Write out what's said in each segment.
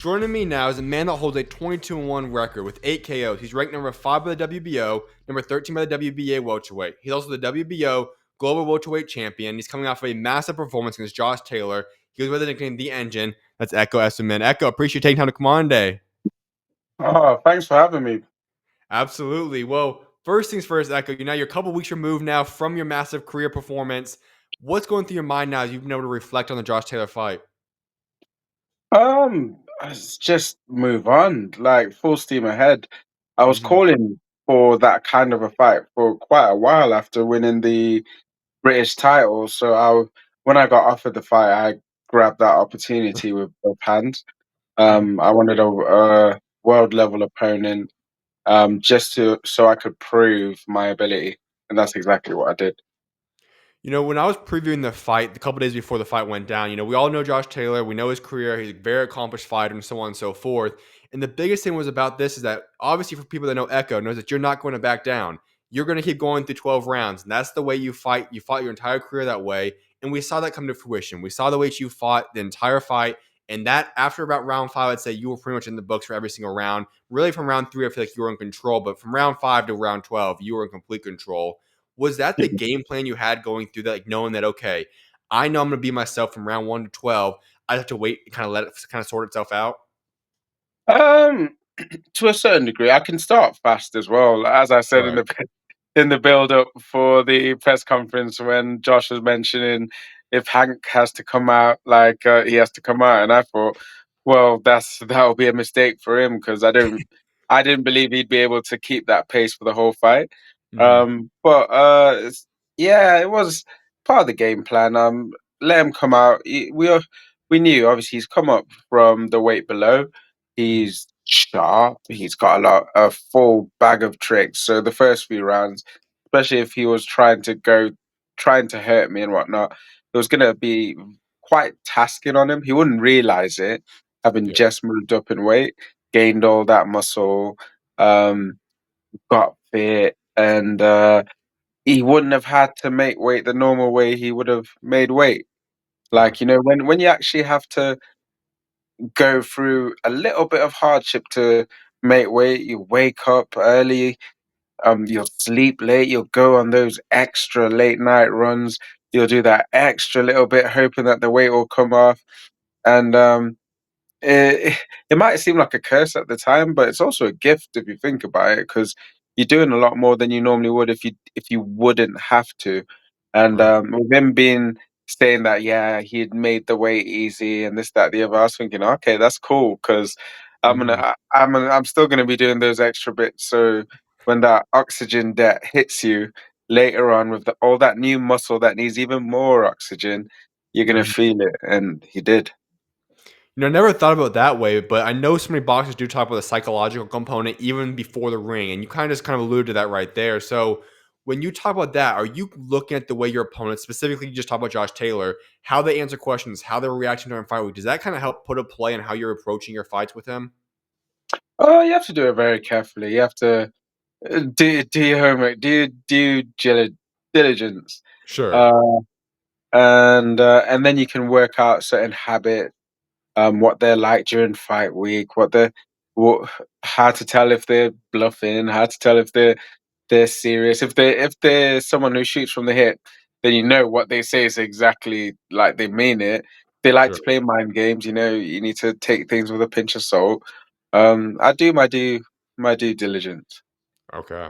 Joining me now is a man that holds a 22-1 record with 8 KOs. He's ranked number 5 by the WBO, number 13 by the WBA welterweight. He's also the WBO Global Welterweight Champion. He's coming off of a massive performance against Josh Taylor. He was with the nickname The Engine. That's Ekow Essuman. Ekow, appreciate you taking time to come on today. Oh, thanks for having me. Absolutely. Well, first things first, Ekow, you're a couple weeks removed now from your massive career performance. What's going through your mind now as you've been able to reflect on the Josh Taylor fight? Let's just move on, like full steam ahead. I was Mm-hmm. calling for that kind of a fight for quite a while after winning the British title. When I got offered the fight, I grabbed that opportunity with both hands. I wanted a world level opponent, just so I could prove my ability, and that's exactly what I did. When I was previewing the fight, the couple days before the fight went down, we all know Josh Taylor. We know his career. He's a very accomplished fighter and so on and so forth. And the biggest thing was about this is that obviously for people that know Ekow knows that you're not going to back down. You're going to keep going through 12 rounds. And that's the way you fight. You fought your entire career that way. And we saw that come to fruition. We saw the way you fought the entire fight. And that after about round 5, I'd say you were pretty much in the books for every single round. Really from round 3, I feel like you were in control. But from round 5 to round 12, you were in complete control. Was that the game plan you had going through that, like knowing that, okay, I know I'm going to be myself from round 1 to 12. I have to wait and kind of let it kind of sort itself out? Um, to a certain degree, I can start fast as well. As I said Right. in the build up for the press conference when Josh was mentioning if Hank has to come out, he has to come out, and I thought, well, that'll be a mistake for him because I didn't believe he'd be able to keep that pace for the whole fight. Hmm. Yeah, it was part of the game plan. Let him come out. We knew obviously he's come up from the weight below. Hmm. He's sharp. He's got a full bag of tricks. So the first few rounds, especially if he was trying to hurt me and whatnot, it was gonna be quite tasking on him. He wouldn't realize it, having Yeah. just moved up in weight, gained all that muscle, um, got fit, and he wouldn't have had to make weight the normal way he would have made weight. Yeah. When you actually have to go through a little bit of hardship to make weight. You wake up early, you'll sleep late, you'll go on those extra late night runs, you'll do that extra little bit hoping that the weight will come off. And it might seem like a curse at the time, but it's also a gift if you think about it, because you're doing a lot more than you normally would if you wouldn't have to. And Right. with him being saying that, yeah, he'd made the weight easy and this, that, the other, I was thinking, okay, that's cool, because Hmm. I'm still gonna be doing those extra bits. So when that oxygen debt hits you later on with all that new muscle that needs even more oxygen, you're gonna Hmm. feel it, and he did. I never thought about it that way, but I know so many boxers do talk about the psychological component even before the ring, and you kind of alluded to that right there. So when you talk about that, are you looking at the way your opponents, specifically you just talk about Josh Taylor, how they answer questions, how they're reacting during fight week? Does that kind of help put a play in how you're approaching your fights with him? Oh, you have to do it very carefully. You have to do your homework, diligence, Sure. uh, and then you can work out certain habits, what they're like during fight week, what, how to tell if they're bluffing, how to tell if they're serious. If they're someone who shoots from the hip, then you know what they say is exactly like they mean it. They like Sure. to play mind games. You know, you need to take things with a pinch of salt. I do my due diligence. Okay.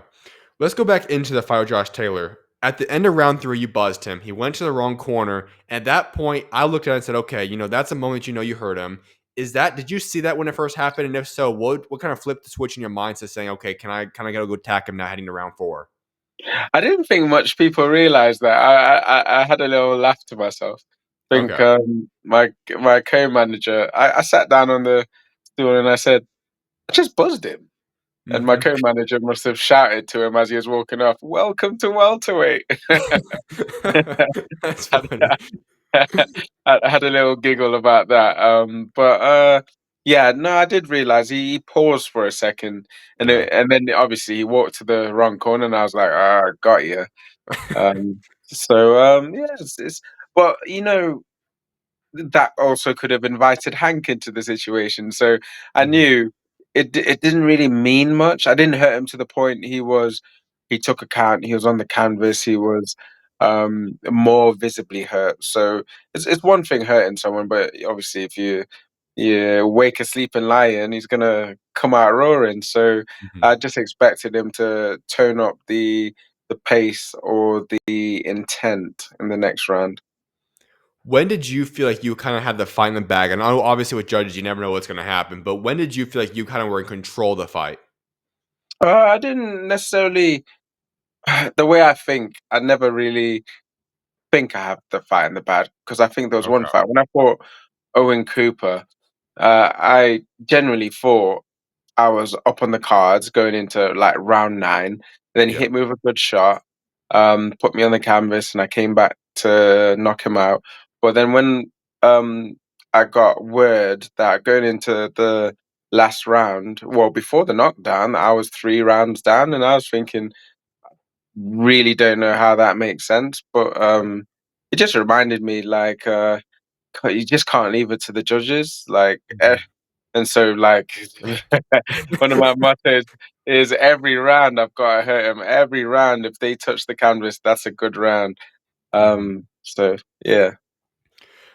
Let's go back into the fight with Josh Taylor. At the end of round 3, you buzzed him. He went to the wrong corner. At that point, I looked at it and said, okay, that's a moment you hurt him. Did you see that when it first happened? And if so, what kind of flipped the switch in your mind to saying, okay, can I kind of gotta go attack him now heading to round 4? I didn't think much people realized that. I had a little laugh to myself. I think Okay. my co-manager. I sat down on the stool and I said, "I just buzzed him," and my Hmm. co-manager must have shouted to him as he was walking off, "Welcome to welterweight." That's funny. I had a little giggle about that. Yeah, no, I did realize he paused for a second, Yeah. and then obviously he walked to the wrong corner, and I was like, "Ah, got you." Yeah, but that also could have invited Hank into the situation. So I Mhm, knew it didn't really mean much. I didn't hurt him to the point he took account, he was on the canvas, he was more visibly hurt. So it's one thing hurting someone, but obviously if you wake a sleeping lion, he's gonna come out roaring. So mhm. I just expected him to tone up the pace or the intent in the next round. When did you feel like you kinda had the fight in the bag? I know obviously with judges, you never know what's gonna happen, but when did you feel like you kinda were in control of the fight? I didn't necessarily the way I think. I never really think I have the fight in the bag because I think there was one Okay, fight when I fought Owen Cooper. I generally thought I was up on the cards going into like round nine. Then he yeah. hit me with a good shot, put me on the canvas, and I came back to knock him out. But then when um, I got word that going into the last round, well, before the knockdown, I was 3 rounds down, and I was thinking, really don't know how that makes sense. But it just reminded me, like, you just can't leave it to the judges, like. Mhm. And so, like, one of my mottos is every round I've got to hurt him. Every round, if they touch the canvas, that's a good round. Mhm. So yeah,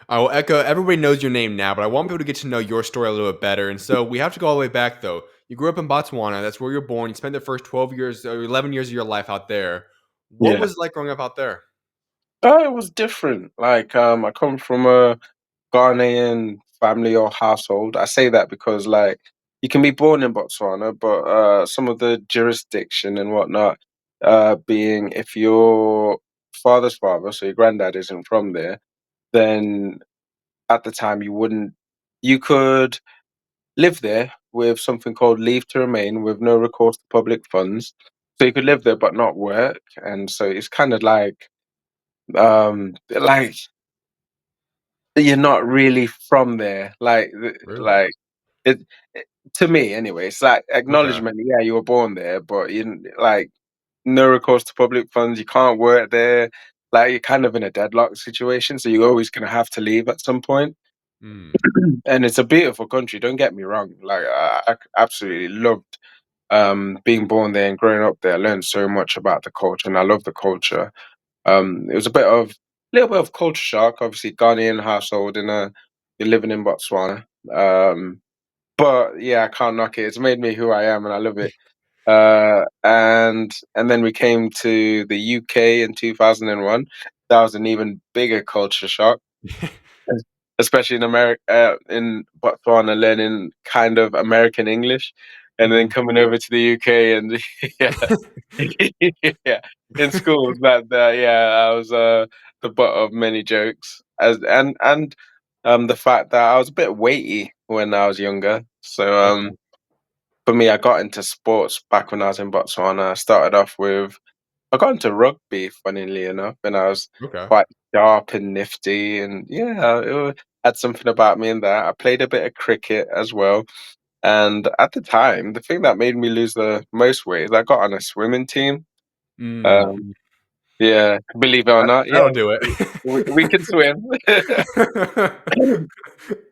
I will echo everybody knows your name now, but I want people to get to know your story a little bit better. And so we have to go all the way back though. You grew up in Botswana, that's where you're born. You spent the first 12 years or 11 years of your life out there. What yeah. was it like growing up out there? It was different. Like, I come from a Ghanaian family or household. I say that because, like, you can be born in Botswana, but some of the jurisdiction and whatnot, being if your father's father, so your granddad, isn't from there, then at the time you could live there with something called leave to remain with no recourse to public funds. So you could live there but not work. And so it's kind of like you're not really from there. Really? Like it to me anyway, it's like Okay. acknowledgement, yeah, you were born there, but like no recourse to public funds, you can't work there. Like you're kind of in a deadlock situation, so you're always gonna have to leave at some point. Mm. And it's a beautiful country, don't get me wrong. Like I absolutely loved being born there and growing up there. I learned so much about the culture and I love the culture. It was little bit of culture shock, obviously Ghanaian household in a you're living in Botswana. Um but yeah, I can't knock it. It's made me who I am and I love it. And then we came to the UK in 2001. That was an even bigger culture shock, es- especially in America, in Botswana, learning kind of American English, and then Mhm. coming over to the UK and yeah, yeah, in schools that yeah, I was the butt of many jokes, as and the fact that I was a bit weighty when I was younger. So Okay. for me, I got into sports back when I was in Botswana. I started off with I got into rugby, funnily enough, and I was Okay. quite sharp and nifty, and yeah, had something about me in that. I played a bit of cricket as well, and at the time, the thing that made me lose the most weight is I got on a swimming team. Um, Mhm. yeah, believe it or That not, yeah, that'll do it. we can swim.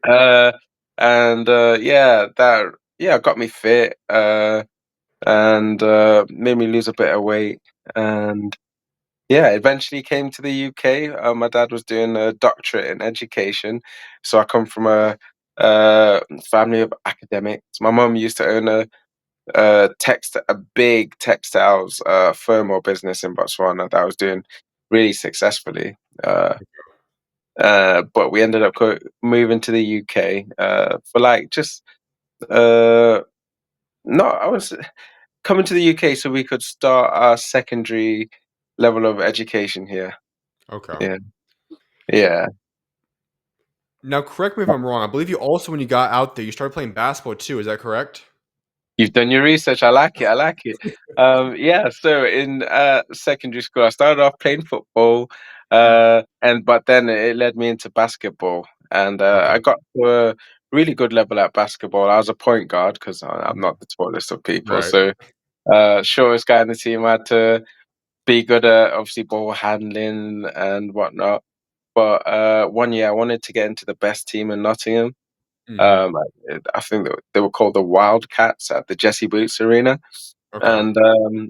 uh, and yeah, that yeah got me fit, and made me lose a bit of weight, and yeah, eventually came to the UK. My dad was doing a doctorate in education, so I come from a family of academics. My mum used to own a big textiles firm or business in Botswana that I was doing really successfully. Uh, but we ended up moving to the UK for like just uh, no, I was coming to the UK so we could start our secondary level of education here. Okay. Yeah, yeah. Now, correct me if I'm wrong. I believe you also, when you got out there, you started playing basketball too. Is that correct? You've done your research. I like it. I like it. Yeah. So in secondary school, I started off playing football, Mm. and but then it led me into basketball, and Okay. I got to a really good level at basketball. I was a point guard because I'm Mhm. not the tallest of people, Right. so shortest guy in the team. I had to be good at obviously ball handling and whatnot. But one year I wanted to get into the best team in Nottingham. Mhm. I think they were called the Wildcats at the Jesse Boots Arena, Okay. and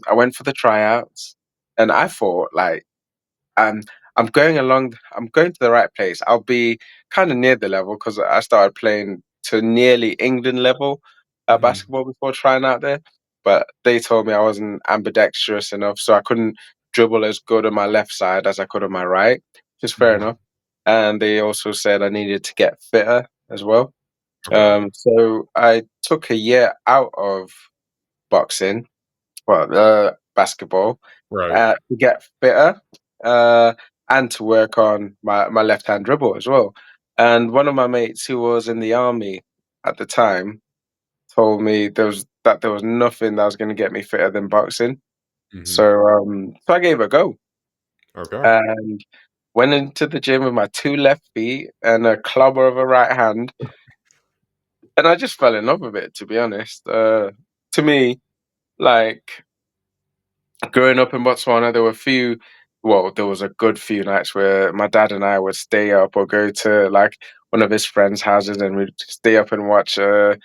I went for the tryouts, and I thought like I'm I'm going to the right place. I'll be kind of near the level because I started playing to nearly England level Mhm. basketball before trying out there. But they told me I wasn't ambidextrous enough, so I couldn't dribble as good on my left side as I could on my right, which is fair Mhm. enough. And they also said I needed to get fitter as well. Okay. So I took a year out of boxing, well, basketball, Right. to get fitter, and to work on my left hand dribble as well. And one of my mates who was in the army at the time told me there was nothing that was going to get me fitter than boxing. Mhm. So I gave it a go Okay. and went into the gym with my two left feet and a clubber of a right hand, and I just fell in love with it. To be honest, to me, like growing up in Botswana, there was a good few nights where my dad and I would stay up or go to like one of his friends' houses and we'd stay up and watch a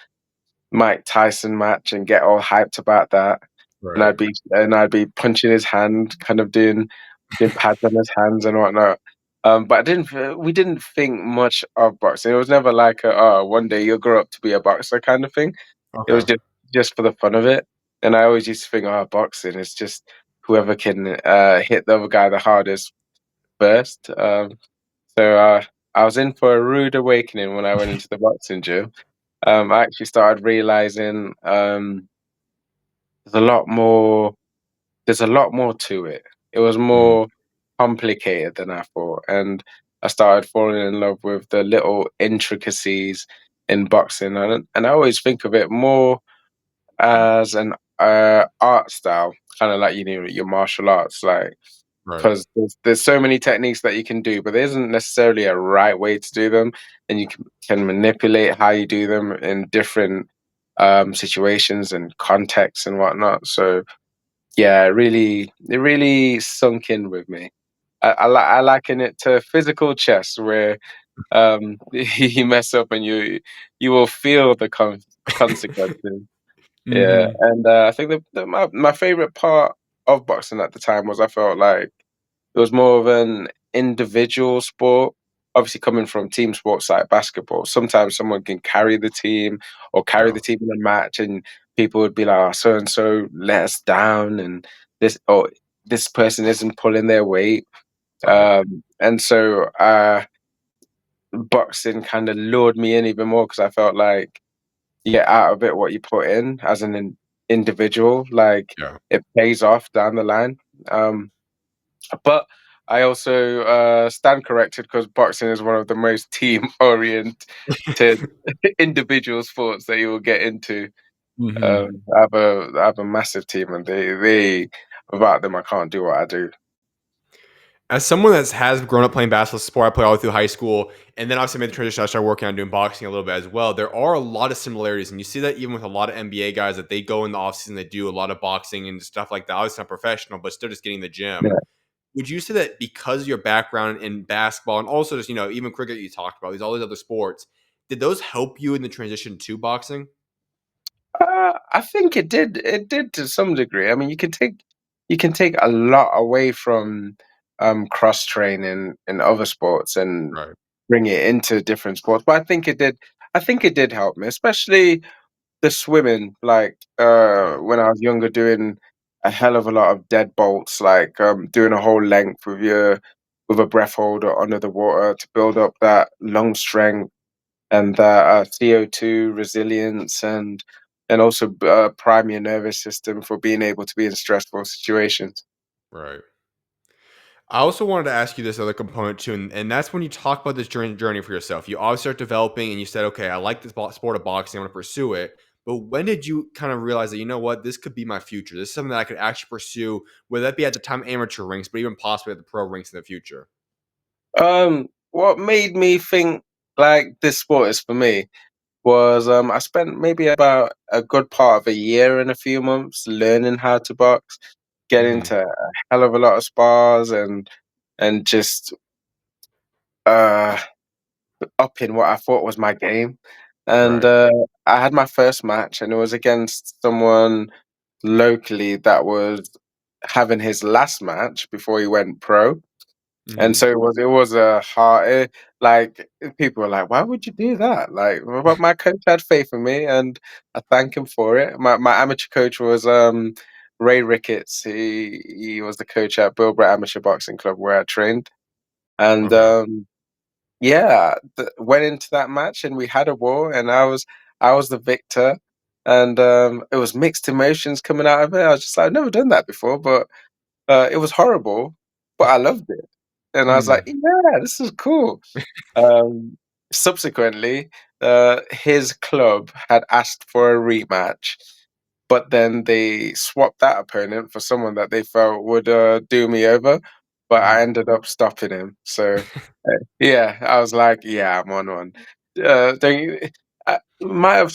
Mike Tyson match and get all hyped about that. Right. And I'd be punching his hand, kind of doing pads on his hands and whatnot. But we didn't think much of boxing. It was never like oh, one day you'll grow up to be a boxer kind of thing. It was Okay. just for the fun of it. And I always used to think, oh, boxing is just whoever can hit the other guy the hardest first. So I was in for a rude awakening when I went into the boxing gym. I actually started realizing there's a lot more. There's a lot more to it. It was Mm. more complicated than I thought, and I started falling in love with the little intricacies in boxing, and I always think of it more as an art style, kind of like your martial arts, like Right. because there's so many techniques that you can do, but there isn't necessarily a right way to do them, and you can manipulate how you do them in different situations and contexts and whatnot. So yeah, it really sunk in with me. I liken it to physical chess, where you mess up and you will feel the consequences. Yeah, Mhm. and I think my favorite part of boxing at the time was I felt like it was more of an individual sport. Obviously, coming from team sports like basketball, sometimes someone can carry the team or carry Yeah. the team in a match, and people would be like, "Oh, so and so let us down," and this person isn't pulling their weight. Right. And so boxing kind of lured me in even more because I felt like you get out of it what you put in as an individual. Like Yeah. it pays off down the line. Um, but I also stand corrected because boxing is one of the most team oriented individual sports that you will get into. Mhm. I have a massive team, and they without them I can't do what I do. As someone that has grown up playing basketball sport, I played all through high school, and then obviously made the transition. I started working on doing boxing a little bit as well. There are a lot of similarities, and you see that even with a lot of NBA guys that they go in the offseason, they do a lot of boxing and stuff like that. Obviously, not professional, but still just getting the gym. Yeah. Would you say that because of your background in basketball and also just even cricket you talked about all these other sports, did those help you in the transition to boxing? I think it did. It did to some degree. I mean, you can take a lot away from cross training in other sports and Right. bring it into different sports. But I think it did. I think it did help me, especially the swimming. Like Yeah. when I was younger, doing a hell of a lot of dead bolts, like doing a whole length with a breath holder under the water to build up that lung strength and that CO2 resilience and also prime your nervous system for being able to be in stressful situations. Right. I also wanted to ask you this other component too, and that's when you talk about this journey for yourself. You always start developing, and you said, "Okay, I like this sport of boxing. I want to pursue it." But when did you kind of realize that this could be my future? This is something that I could actually pursue, whether that be at the time amateur rinks, but even possibly at the pro rinks in the future. What made me think like this sport is for me was I spent maybe about a good part of a year and a few months learning how to box, getting Hmm. to a hell of a lot of spars and just uh, up in what I thought was my game. And Right. I had my first match, and it was against someone locally that was having his last match before he went pro. And Mhm. so it was a hard like people were like, "Why would you do that?" Like, but my coach had faith in me, and I thank him for it. My amateur coach was Ray Ricketts. He was the coach at Bilborough Amateur Boxing Club where I trained, and Okay. yeah, went into that match and we had a war, and I was the victor, and it was mixed emotions coming out of it. I was just like, I've never done that before, but it was horrible, but I loved it, and I was like, Mm. yeah, this is cool. Um, Subsequently, his club had asked for a rematch, but then they swapped that opponent for someone that they felt would do me over. But I Mhm. ended up stopping him. So yeah, I was like, yeah, I'm on one. Don't you? Might have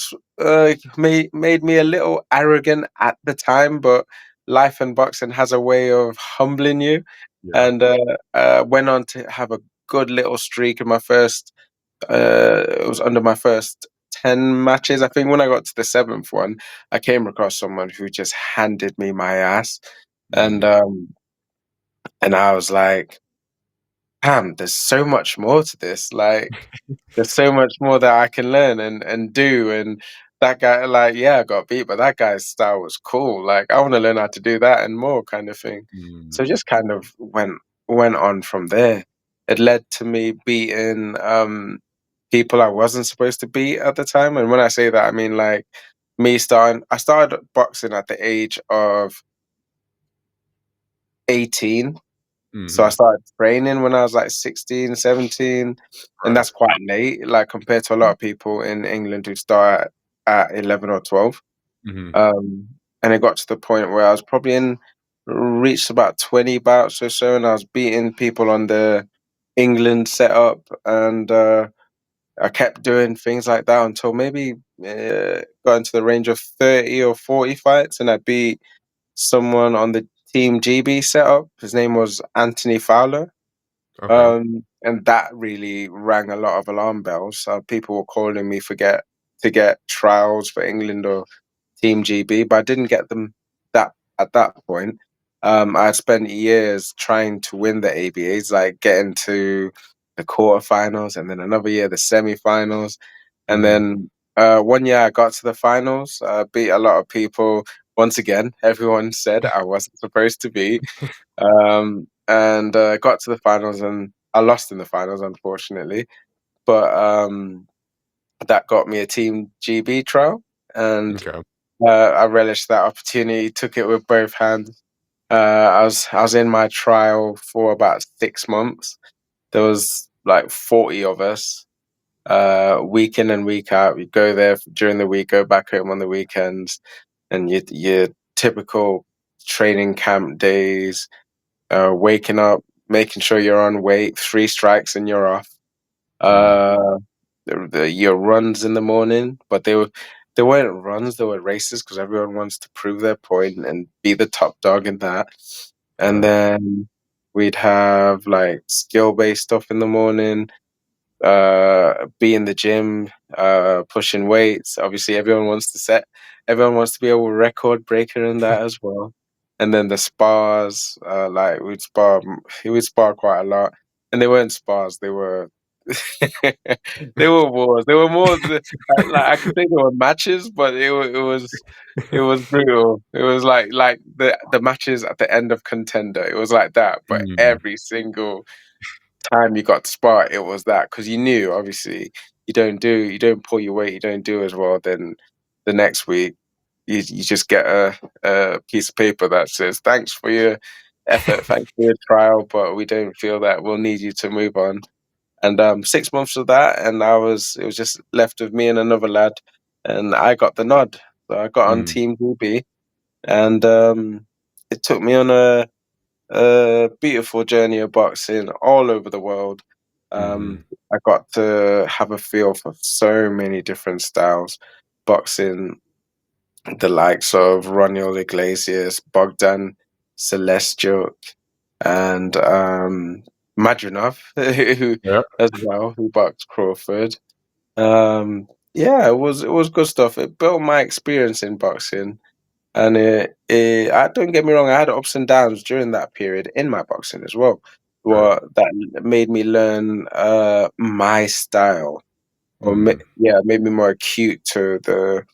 made me a little arrogant at the time, but life and boxing has a way of humbling you, Yeah. and went on to have a good little streak in my first. It was under my first 10 matches. I think when I got to the seventh one, I came across someone who just handed me my ass, and Mhm. I was like, damn, there's so much more to this. Like, there's so much more that I can learn and do. And that guy, like, yeah, I got beat, but that guy's style was cool. Like, I want to learn how to do that and more, kind of thing. Mm. So just kind of went on from there. It led to me beating people I wasn't supposed to beat at the time. And when I say that, I mean like I started boxing at the age of 18. So I Mhm. started training when I was like 16, 17, and Right. that's quite late, like compared to a lot of people in England who start at 11 or 12. Mhm. And it got to the point where I was probably reached about 20 bouts or so, and I was beating people on the England setup, and I kept doing things like that until maybe got into the range of 30 or 40 fights, and I beat someone on the Team GB setup. His name was Anthony Fowler. Okay. And that really rang a lot of alarm bells. People were calling me to get trials for England or Team GB, but I didn't get them that at that point. I spent years trying to win the ABAs, like getting to the quarterfinals, and then another year the semi-finals, and Mhm. then one year I got to the finals. I beat a lot of people. Once again, everyone said I wasn't supposed to beat, and got to the finals, and I lost in the finals, unfortunately. But that got me a Team GB trial, and Okay. I relished that opportunity. Took it with both hands. I was in my trial for about 6 months. There was like 40 of us, week in and week out. We go there during the week, go back home on the weekends, and your typical training camp days, waking up, making sure you're on weight, 3 strikes and you're off. Mm. Uh, your runs in the morning, but they weren't runs, they were races because everyone wants to prove their point and be the top dog in that. And Right. then we'd have like skill based stuff in the morning, be in the gym, pushing weights. Obviously, everyone wants to be a record breaker in that as well. And then the spars, like we'd spar quite a lot, and they weren't spars; they were they were wars. They were more like I could say they were matches, but it was brutal. It was like the matches at the end of Contender. It was like that, but Mm. every single time you got to spar, it was that because you knew obviously you don't pull your weight, you don't do as well. Then the next week you just get a piece of paper that says thanks for your effort, thanks for your trial, but we don't feel that we'll need you to move on. And 6 months of that, and it was just left with me and another lad, and I got the nod. So I got on Mm. Team GB, and it took me on a beautiful journey of boxing all over the world. Mhm. I got to have a feel for so many different styles, boxing the likes of Ronald Iglesias, Bogdan Celestiuk, and Madronov, who Yep. as well, who boxed Crawford. Yeah, it was good stuff. It built my experience in boxing, and I don't get me wrong, I had ups and downs during that period in my boxing as well. Right. What that made me learn my style, Mm. yeah, made me more acute to the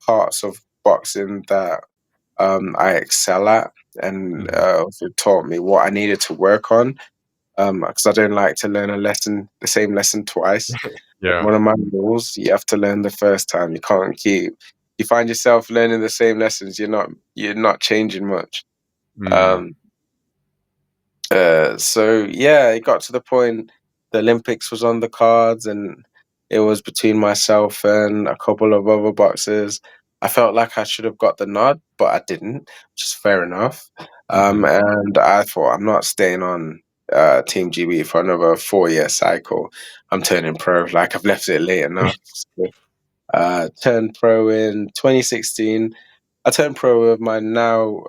parts of boxing that I excel at, and Mhm. also taught me what I needed to work on. Because I don't like to learn the same lesson twice. Yeah. One of my rules, you have to learn the first time. You can't keep. You find yourself learning the same lessons. You're not changing much. Mm. Um, so yeah, it got to the point the Olympics was on the cards, and it was between myself and a couple of other boxers. I felt like I should have got the nod, but I didn't, which is fair enough. Mhm. And I thought I'm not staying on Team GB for another 4 year cycle. I'm turning pro. Like I've left it late enough. So, turned pro in 2016. I turned pro with my now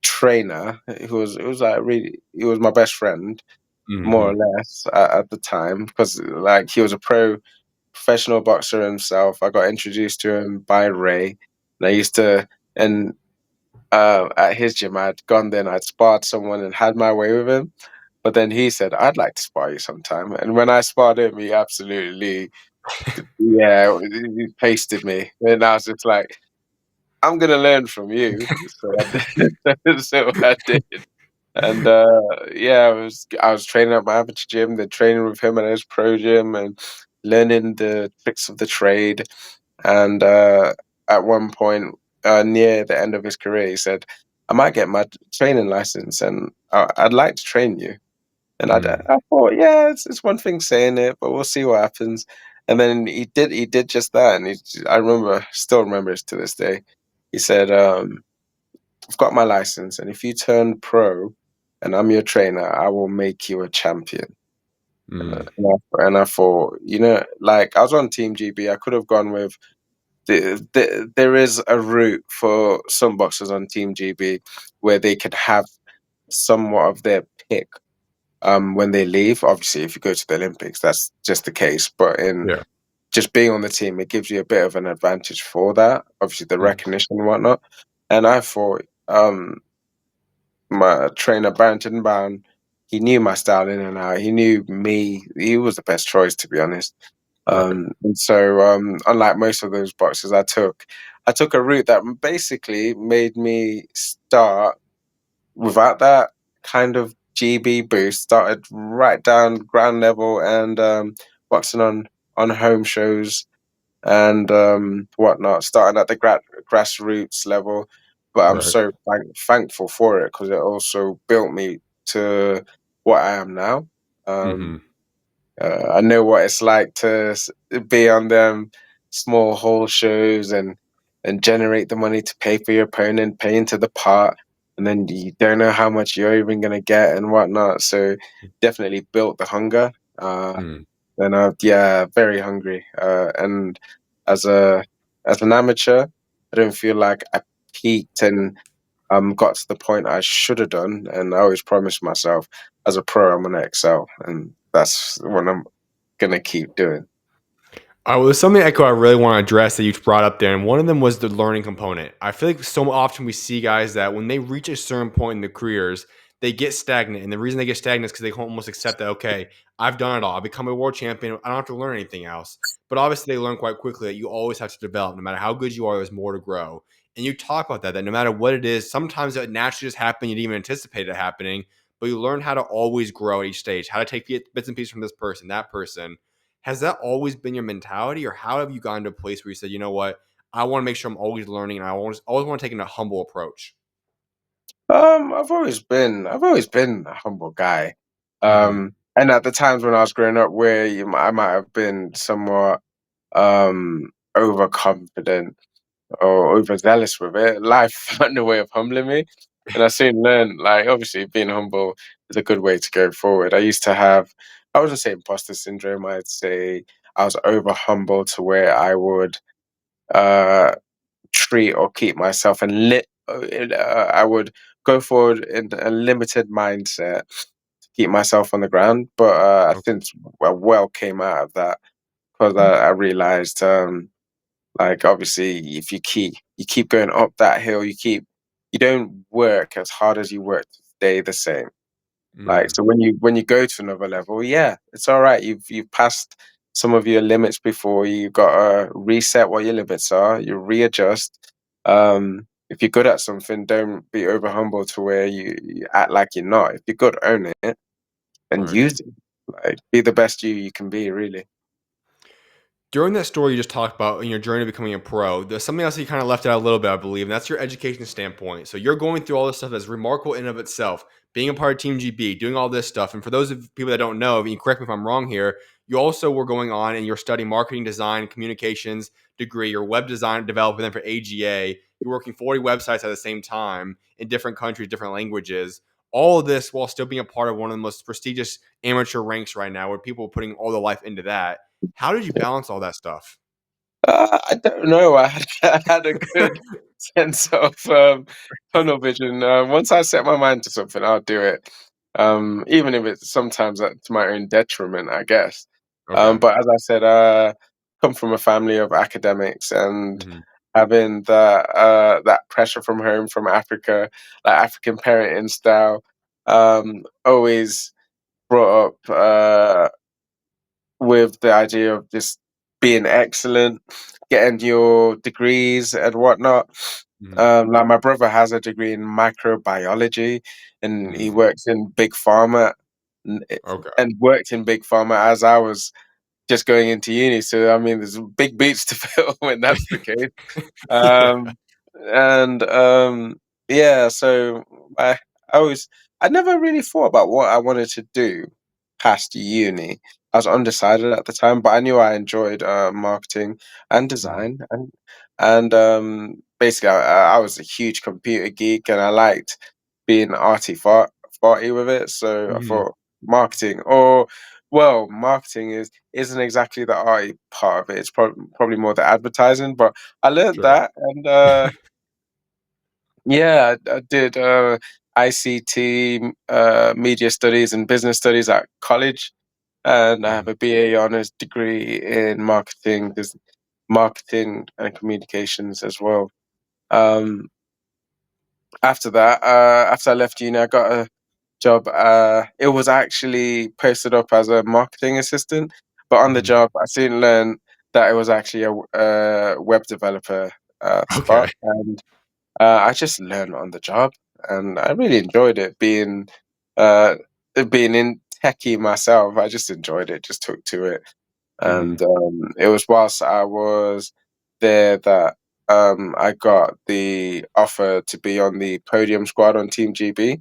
trainer who was it was like really he was my best friend more or Mhm. less at the time because like he was a professional boxer himself. I got introduced to him by Ray, and I used to and at his gym I'd gone there and I'd sparred someone and had my way with him. But then he said, "I'd like to spar you sometime." And when I sparred him, he absolutely, yeah, he pasted me, and I was just like, "I'm gonna learn from you." So I did. So I did. And yeah, I was training at my amateur gym, then training with him at his pro gym, and learning the tricks of the trade. And at one point, near the end of his career, he said, "I might get my training license, and I'd like to train you." And Mm. I thought, yeah, it's one thing saying it, but we'll see what happens. And then he did just that, and still remember it to this day. He said, I've got my license, and if you turn pro and I'm your trainer, I will make you a champion. Mm. And I thought, like I was on Team GB, I could have gone with there is a route for some boxers on Team GB where they could have somewhat of their pick when they leave. Obviously, if you go to the Olympics, that's just the case. But in Yeah. just being on the team, it gives you a bit of an advantage for that. Obviously, the Mm. recognition and whatnot. And I thought, my trainer Barrington Brown, he knew my style in and out. He knew me. He was the best choice, to be honest. Right. And so, unlike most of those boxes, I took a route that basically made me start without that kind of GB boost. Started right down ground level and boxing on home shows and whatnot, starting at the grassroots level. But I'm Right. so thankful for it because it also built me to what I am now. Um, Mhm. I know what it's like to be on them small hall shows and generate the money to pay for your opponent, pay into the pot, and then you don't know how much you're even gonna get and whatnot. So definitely built the hunger. Mm. And yeah, very hungry. And as a as an amateur, I don't feel like I peaked and got to the point I should have done. And I always promised myself, as a pro, I'm gonna excel, and that's what I'm gonna keep doing. Well, there's something, Echo, I really want to address that you brought up there, and one of them was the learning component. I feel like so often we see guys that when they reach a certain point in their careers, they get stagnant, and the reason they get stagnant is because they almost accept that, okay, I've done it all. I've become a world champion. I don't have to learn anything else. But obviously, they learn quite quickly that you always have to develop. No matter how good you are, there's more to grow. And you talk about that no matter what it is, sometimes it naturally just happens. You didn't even anticipate it happening, but you learn how to always grow at each stage, how to take bits and pieces from this person, that person. Has that always been your mentality, or how have you gotten to a place where you said, you know what, I want to make sure I'm always learning, and I always want to take a humble approach? I've always been a humble guy. Hmm. And at the times when I was growing up, where I might have been somewhat overconfident or overzealous with it, life found a way of humbling me. And I soon learned, like, obviously, being humble is a good way to go forward. I wouldn't say imposter syndrome, I'd say I was over humble to where I would uh, treat or keep myself I would go forward in a limited mindset. keep myself on the ground. But I Okay. think well came out of that because I realized like obviously if you keep going up that hill, you don't work as hard as you work to stay the same. Like Mm, so when you go to another level, yeah, it's all right. You've passed some of your limits before. You've got to reset what your limits are. You readjust. If you're good at something, don't be over humble to where you act like you're not. If you're good, own it and right. use it. Like be the best you can be, really. During that story you just talked about in your journey to becoming a pro, there's something else you kind of left out a little bit, I believe, and that's your education standpoint. So you're going through all this stuff that's remarkable in and of itself, being a part of Team GB, doing all this stuff. And for those of people that don't know, if you correct me if I'm wrong here, you also were going on and you're studying marketing design, communications degree, your web design developer then for AGA. You're working 40 websites at the same time in different countries, different languages. All of this while still being a part of one of the most prestigious amateur ranks right now, where people are putting all their life into that. How did you balance all that stuff? I don't know. I had a good sense of tunnel vision. Once I set my mind to something, I'll do it. Even if it's sometimes to my own detriment, I guess. Okay. But as I said, come from a family of academics and Mhm. having that pressure from home, from Africa, like African parenting style, always brought up with the idea of just being excellent, getting your degrees and whatnot. Mhm. Like my brother has a degree in microbiology, and he Mm. works in big pharma, n- eh, Okay. and worked in big pharma as I was just going into uni. So I mean, there's big boots to fill when that's the case. Um, and yeah, so I I was I never really thought about what I wanted to do past uni. I was undecided at the time, but I knew I enjoyed marketing and Mhm. design, and basically I was a huge computer geek, and I liked being farty with it. So I Mhm. thought marketing, or well, marketing isn't exactly the arty part of it. It's probably more the advertising, but I learned Sure. that, and yeah, I did ICT, media studies, and business studies at college, and I have Mhm. a BA honors degree in marketing and communications as well. Um, After that, after I left uni, I got a job. It was actually posted up as a marketing assistant, but on the Mhm. job, I soon learned that it was actually a web developer Okay. spot, and I just learned on the job, and I really enjoyed it. Uh, being in techie myself, I just enjoyed it. Just took to it, Mhm. and it was whilst I was there that I got the offer to be on the podium squad on Team GB,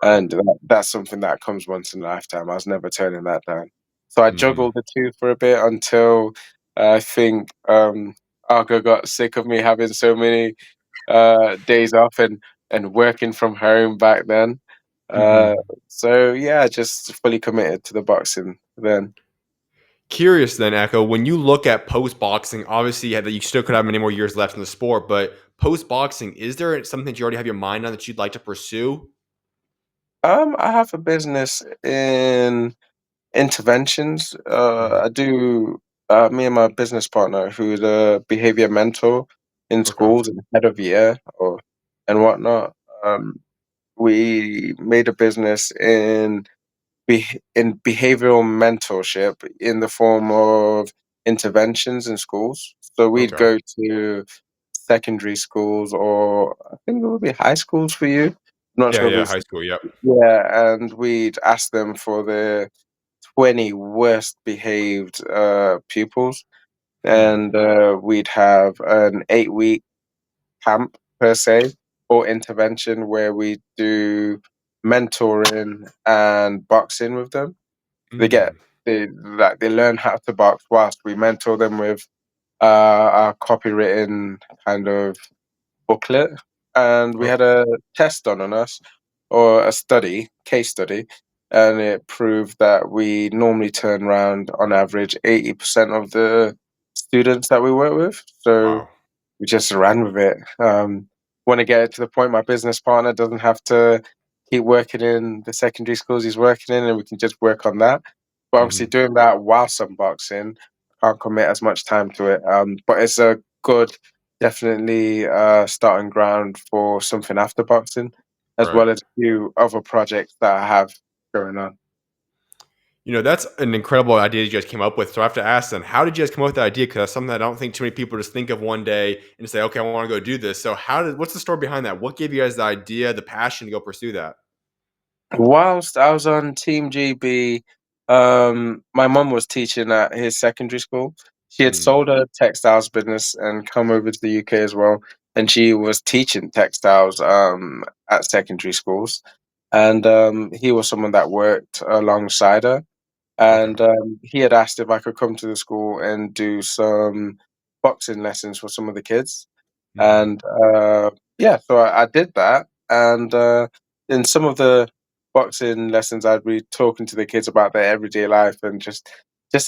Wow. and that's something that comes once in a lifetime. I was never turning that down. So I Mhm. juggled the two for a bit until I think Argo got sick of me having so many days off and working from home back then. Uh, Mhm. so yeah, just fully committed to the boxing then. Curious then, Echo, when you look at post boxing, obviously you still could have many more years left in the sport, but post boxing, is there something that you already have your mind on that you'd like to pursue? I have a business in interventions. Mhm. I do. Me and my business partner, who's a behavior mentor in Okay. schools and head of year or and whatnot. Um, we made a business in behavioral mentorship in the form of interventions in schools. So we'd Okay. go to secondary schools, or I think it would be high schools for you. I'm not Yeah, sure if yeah, it's high school, yep. yeah, and we'd ask them for the 20 worst behaved pupils, Mm. and we'd have an 8 week camp per se, or intervention where we do mentoring and boxing with them. They get Mm. they learn how to box whilst we mentor them with our copywritten kind of booklet, and we Okay. had a test done on us, or a case study, and it proved that we normally turn around on average 80% of the students that we work with. So Wow. we just ran with it. Want to get it to the point my business partner doesn't have to keep working in the secondary schools he's working in, and we can just work on that. But obviously, Mhm. doing that whilst I'm boxing, I can't commit as much time to it. But it's a good, definitely starting ground for something after boxing, as Right. well as a few other projects that I have going on. That's an incredible idea you guys came up with. So I have to ask then, how did you guys come up with that idea? Because that's something that I don't think too many people just think of one day and say, okay, I want to go do this. So what's the story behind that? What gave you guys the idea, the passion to go pursue that? Whilst I was on Team GB, my mum was teaching at his secondary school. She had Mm, sold her textiles business and come over to the UK as well, and she was teaching textiles at secondary schools. And he was someone that worked alongside her, okay. and he had asked if I could come to the school and do some boxing lessons for some of the kids. Hmm. And yeah, so I did that. And in some of the boxing lessons, I'd be talking to the kids about their everyday life and just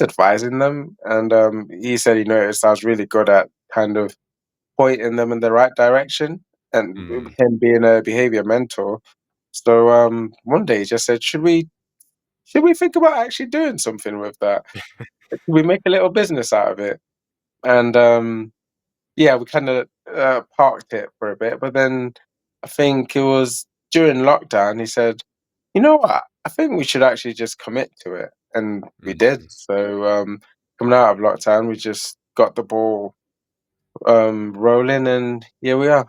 advising them. And he said he noticed I was really good at kind of pointing them in the right direction, and Hmm. him being a behavior mentor. So one day he just said, should we think about actually doing something with that? Could we make a little business out of it?" And yeah, we kind of parked it for a bit, but then I think it was during lockdown. He said, "You know what? I think we should actually just commit to it," and we did. Hmm. So coming out of lockdown, we just got the ball rolling, and here we are.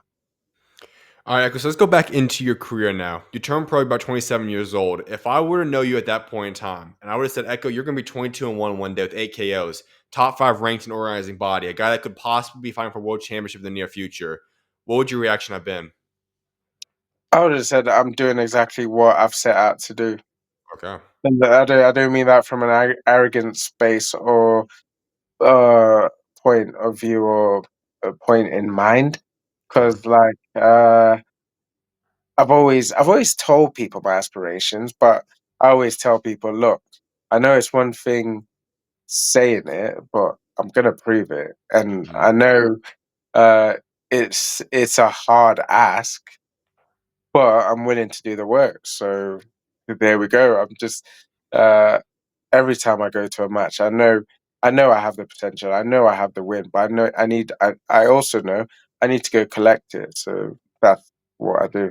All right, Echo, so let's go back into your career now. You turned pro about 27 years old. If I were to know you at that point in time, and I would have said, Echo, you're going to be 22 and 1 one day with 8 KOs, top five ranked in organizing body, a guy that could possibly be fighting for world championship in the near future, what would your reaction have been? I would have said I'm doing exactly what I've set out to do. Okay. And I don't mean that from an arrogant space or uh, point of view or a point in mind, Sure. because like I've always told people my aspirations, but I always tell people, look, I know it's one thing saying it, but I'm gonna prove it, and I Mm, know uh, it's a hard ask, but I'm willing to do the work. So there we go. I'm just uh, every time I go to a match, I know I have the potential. I know I have the win, but I know I also know I need to go collect it. So that's what I do.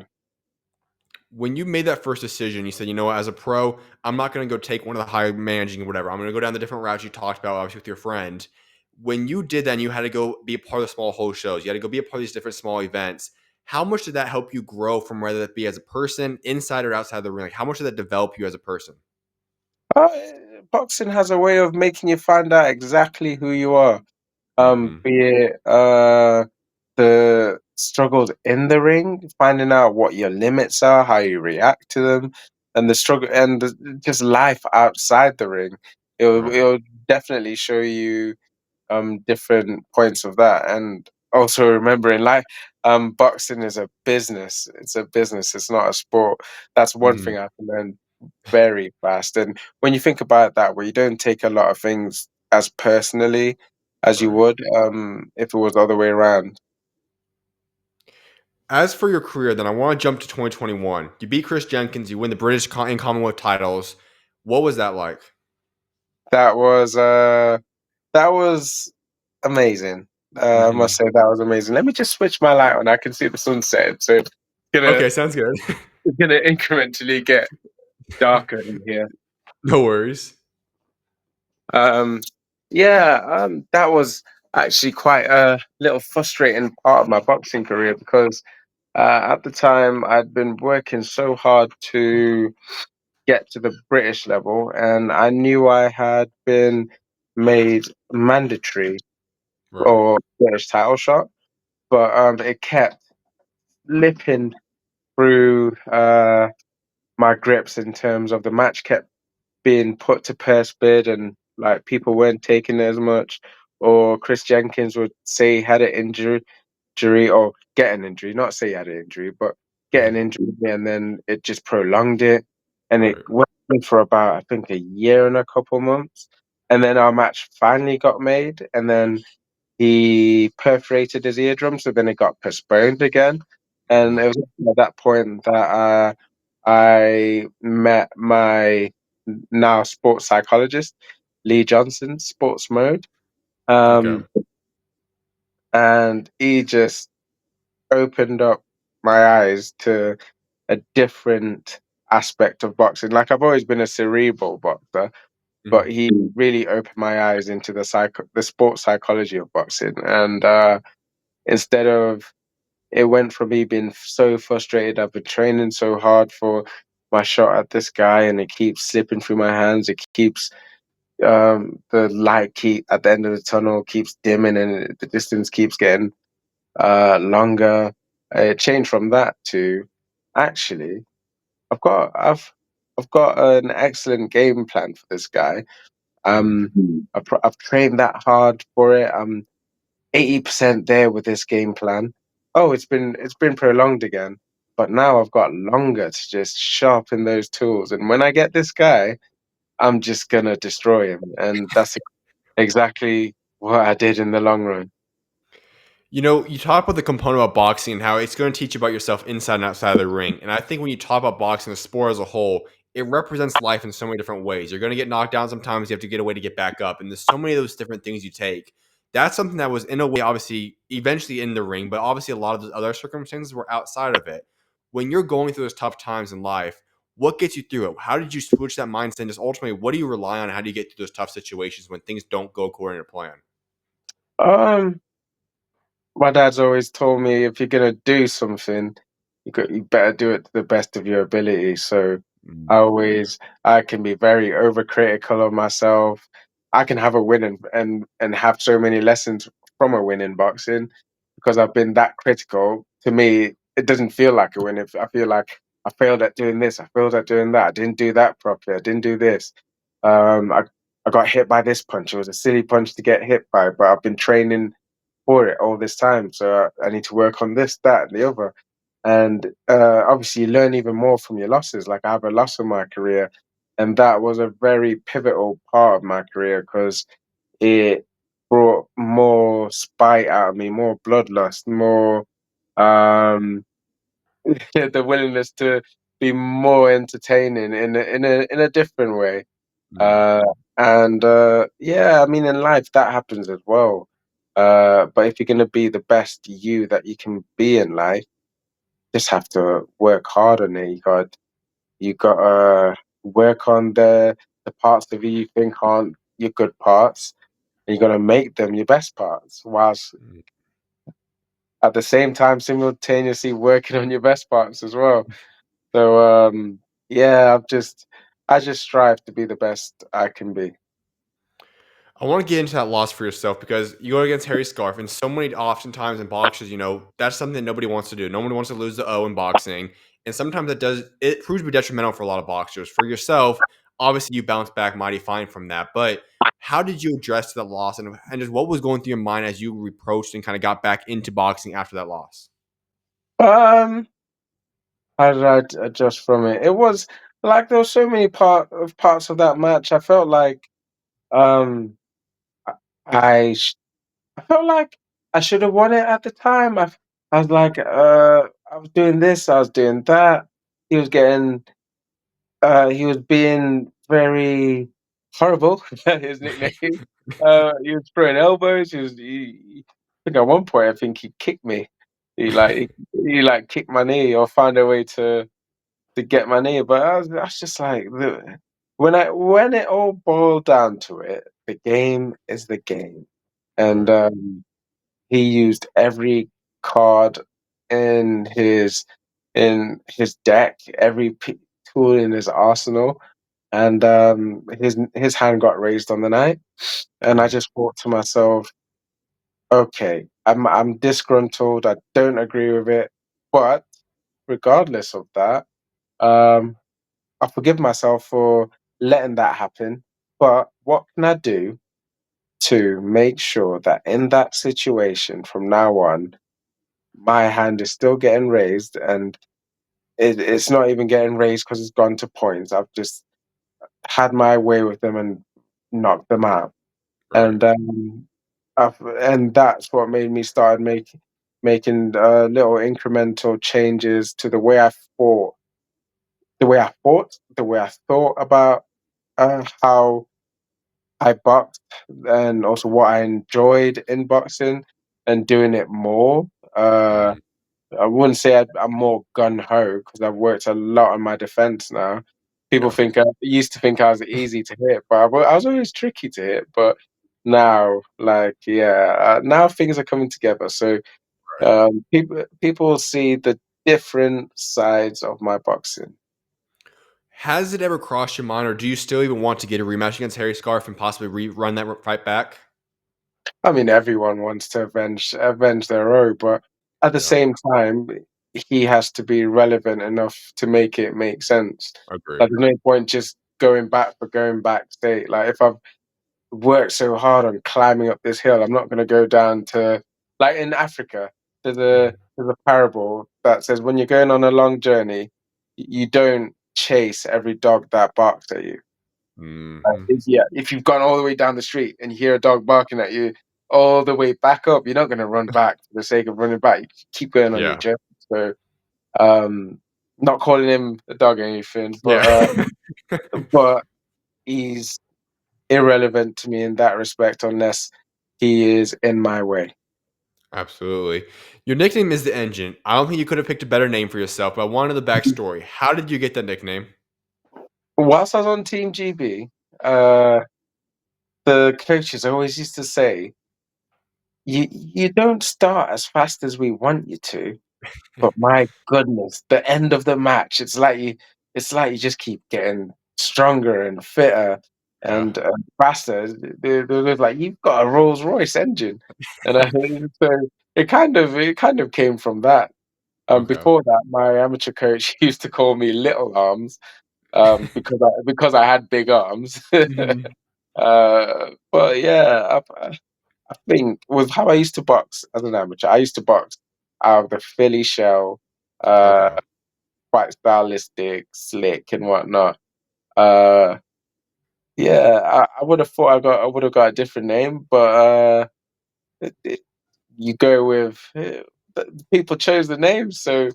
when you made that first decision, you said, you know what, as a pro, I'm not going to go take one of the high managing or whatever. I'm going to go down the different routes you talked about, obviously, with your friend. When you did that and you had to go be a part of the small host shows, you had to go be a part of these different small events. How much did that help you grow from whether that be as a person, inside or outside the ring? Like, how much did that develop you as a person? Uh, Boxing has a way of making you find out exactly who you are. Hmm. Be it the struggles in the ring, finding out what your limits are, how you react to them, and the struggle and just life outside the ring. It'll Right. it'll definitely show you different points of that, and also remembering like boxing is a business. It's a business. It's not a sport. That's one Hmm. thing I can learn very fast. And when you think about it that way, you don't take a lot of things as personally as you Right. would if it was the other way around. As for your career, then I want to jump to 2021. You beat Chris Jenkins. You win the and Commonwealth titles. What was that like? That was that was amazing. I must Hmm. say that was amazing. Let me just switch my light on. I can see the sunset, so it's gonna Okay, sounds good. it's gonna incrementally get darker in here. No worries. Um, yeah, that was actually quite a little frustrating part of my boxing career because at the time I'd been working so hard to get to the British level, and I knew I had been made mandatory Right. or British title shot, but it kept slipping through my grips in terms of the match kept being put to purse bid and like people weren't taking it as much, or Chris Jenkins would say he had an injury or get an injury, not say he had an injury, but get an Mhm. injury and then it just prolonged it. And it Right. went on for about I think a year and a couple months. And then our match finally got made and then he perforated his eardrum, so then it got postponed again. And Mhm. it was at that point that I met my now sports psychologist, Lee Johnson, Sports Mode. Okay. Um, and he just opened up my eyes to a different aspect of boxing. Like I've always been a cerebral boxer, but Mhm. he really opened my eyes into the sports psychology of boxing. And instead of it went from me being so frustrated, I've been training so hard for my shot at this guy, and it keeps slipping through my hands. It keeps the light keep at the end of the tunnel keeps dimming, and the distance keeps getting longer. It changed from that to actually, I've got I've I've got an excellent game plan for this guy. Mm. I've trained that hard for it. I'm 80% there with this game plan. Oh, it's been prolonged again, but now I've got longer to just sharpen those tools. And when I get this guy, I'm just gonna destroy him. And that's exactly what I did in the long run. You know, you talk about the component about boxing and how it's going to teach you about yourself inside and outside of the ring. And I think when you talk about boxing, the sport as a whole, it represents life in so many different ways. You're going to get knocked down sometimes. You have to get away to get back up. And there's so many of those different things you take. That's something that was, in a way, obviously, eventually in the ring, but obviously a lot of those other circumstances were outside of it. When you're going through those tough times in life, what gets you through it? How did you switch that mindset? And just ultimately, what do you rely on? How do you get through those tough situations when things don't go according to plan? Um, My dad's always told me if you're gonna do something, you better do it to the best of your ability. So Mm, I can be very overcritical of myself. I can have a win and have so many lessons from a win in boxing because I've been that critical. To me, it doesn't feel like a win. If I feel like I failed at doing this, I failed at doing that, I didn't do that properly, I didn't do this. Um, I I got hit by this punch. It was a silly punch to get hit by, but I've been training for it all this time. So I need to work on this, that, and the other. And obviously, you learn even more from your losses. Like I have a loss in my career, and that was a very pivotal part of my career because it brought more spite out of me, more bloodlust, more um, the willingness to be more entertaining in a different way. mm. Uh, and yeah, I mean, in life that happens as well. But if you're gonna be the best you that you can be in life, just have to work hard on it. You got to work on the parts of you think aren't your good parts, and you got to make them your best parts, whilst Mm. at the same time simultaneously working on your best parts as well. So yeah, I just strive to be the best I can be. I want to get into that loss for yourself because you go against Harry Scarf, and so many oftentimes in boxers, that's something that nobody wants to do. Nobody wants to lose the O in boxing, and sometimes it proves to be detrimental for a lot of boxers. For yourself, obviously you bounced back mighty fine from that, but how did you address that loss, and just what was going through your mind as you reproached and kind of got back into boxing after that loss? Um, how did adjust from it? It was like there were so many parts of that match. I felt like um I I felt like I should have won it at the time. I was like I was doing this, I was doing that. He was getting he was being very horrible. His nickname. He was throwing elbows. I think at one point I think he kicked me. He kicked my knee or found a way to get my knee. But I was just like when it all boiled down to it, the game is the game, and Right. he used every card in his deck, every tool in his arsenal, and his hand got raised on the night, and I Mm, just thought to myself, okay, I'm disgruntled. I don't agree with it, but regardless of that, um, I forgive myself for letting that happen. But what can I do to make sure that in that situation from now on, my hand is still getting raised and it's not even getting raised because it's gone to points. I've just had my way with them and knocked them out. right. And and that's what made me start making little incremental changes to the way I fought the way I fought, the way I thought about how I boxed, and also what I enjoyed in boxing and doing it more. Uh, Mm, I wouldn't say I'm more gun ho because I've worked a lot on my defense now. People yeah, think I used to think I was easy to hit, but I was always tricky to hit. But now, like, yeah, now things are coming together. So right. people see the different sides of my boxing. Has it ever crossed your mind, or do you still even want to get a rematch against Harry Scarf and possibly rerun that fight back? I mean, everyone wants to avenge their own, but at the Yeah, same time, he has to be relevant enough to make it make sense. agreed. Like, there's no point just going back for going back's sake. Like, if I've worked so hard on climbing up this hill, I'm not going to go down to, like, in Africa. Mhm. There's a parable that says when you're going on a long journey, you don't chase every dog that barks at you. Mhm. If you've gone all the way down the street and you hear a dog barking at you all the way back up, you're not gonna run back for the sake of running back. You keep going on your Yeah. journey. So, um, not calling him a dog or anything, Yeah. but he's irrelevant to me in that respect unless he is in my way. Absolutely. Your nickname is the Engine. I don't think you could have picked a better name for yourself, but I wanted the backstory. How did you get that nickname? Whilst I was on Team GB, uh, the coaches always used to say, you don't start as fast as we want you to. But my goodness, the end of the match, it's like you just keep getting stronger and fitter Yeah. and faster. They're like, "You've got a Rolls Royce engine," and so it kind of came from that. Okay. Before that, my amateur coach used to call me Little Arms because I had big arms. Mhm. But yeah, I think with how I used to box as an amateur, I used to box out of the Philly shell, uh, Okay. quite stylistic, slick, and whatnot. Uh, yeah, I would have thought I would have got a different name, but you go with people chose the name, so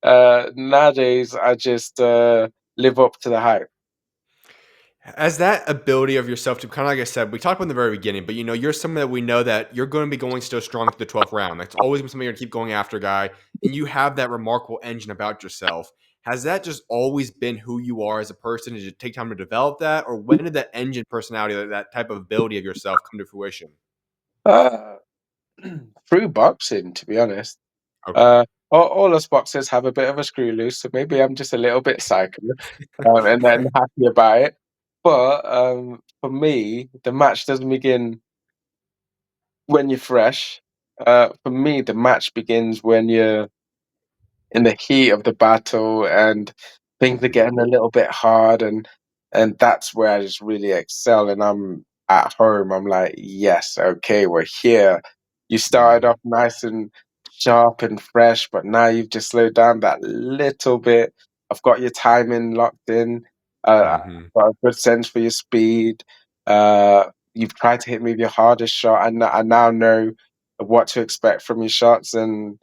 nowadays I just live up to the hype. As that ability of yourself to kind of like I said, we talked about in the very beginning, but you're someone that we know that you're going to be going still strong to the 12th round. That's always been something you're going to keep going after, guy. And you have that remarkable engine about yourself. Has that just always been who you are as a person? Did it take time to develop that? Or when did that engine personality, that type of ability of yourself come to fruition? Uh, through boxing, to be honest. Okay. All us boxers have a bit of a screw loose, so maybe I'm just a little bit psycho, and then happy about it. But for me, the match doesn't begin when you're fresh. For me, the match begins when you're in the heat of the battle and things are Mhm. getting a little bit hard, and that's where I just really excel, and I'm at home. I'm like, yes, okay, we're here. You started Mhm. off nice and sharp and fresh, but now you've just slowed down that little bit. I've got your timing locked in. Mhm. I've got a good sense for your speed. You've tried to hit me with your hardest shot. I now know what to expect from your shots, and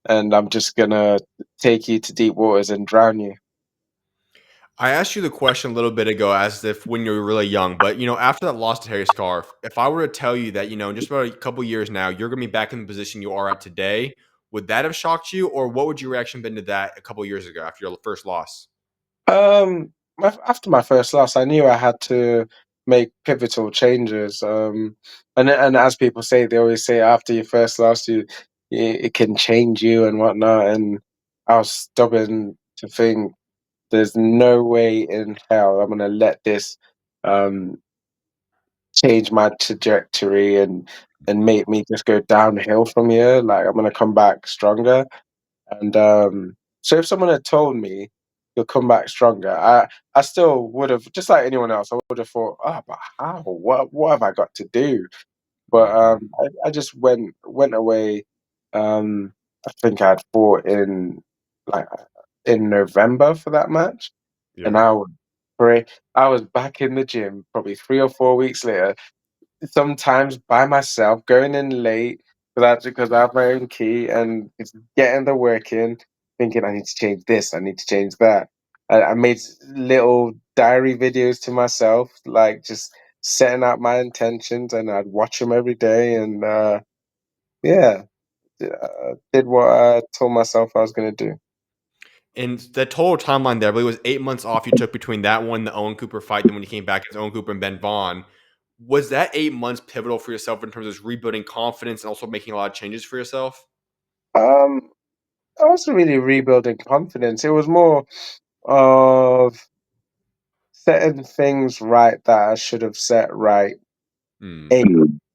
I'm just gonna take you to deep waters and drown you. I asked you the question a little bit ago as if when you were really young, but after that loss to Harry Scarf, if I were to tell you that, in just about a couple years now, you're gonna be back in the position you are at today, would that have shocked you? Or what would your reaction been to that a couple years ago after your first loss? After my first loss, I knew I had to make pivotal changes. And as people say, they always say after your first loss, it can change you and whatnot. And I was stubborn to think there's no way in hell I'm gonna let this um change my trajectory and make me just go downhill from here. Like, I'm gonna come back stronger. And so if someone had told me you'll come back stronger, I still would have, just like anyone else, I would have thought, oh, but how? What have I got to do? But Mhm. I just went away. I think I'd fought like in November for that match, and Yeah. pray I was back in the gym probably 3 or 4 weeks later, sometimes by myself, going in late because I have my own key and it's getting the work in, thinking I need to change this, I need to change that. I made little diary videos to myself, like just setting out my intentions, and I'd watch them every day, and yeah, did what I told myself I was gonna do. And the total timeline there, I believe, was 8 months off you took between that one, the Owen Cooper fight, then when you came back as Owen Cooper and Ben Vaughn. Was that 8 months pivotal for yourself in terms of rebuilding confidence and also making a lot of changes for yourself? Um, I wasn't really rebuilding confidence. It was more of setting things right that I should have set right, Hmm.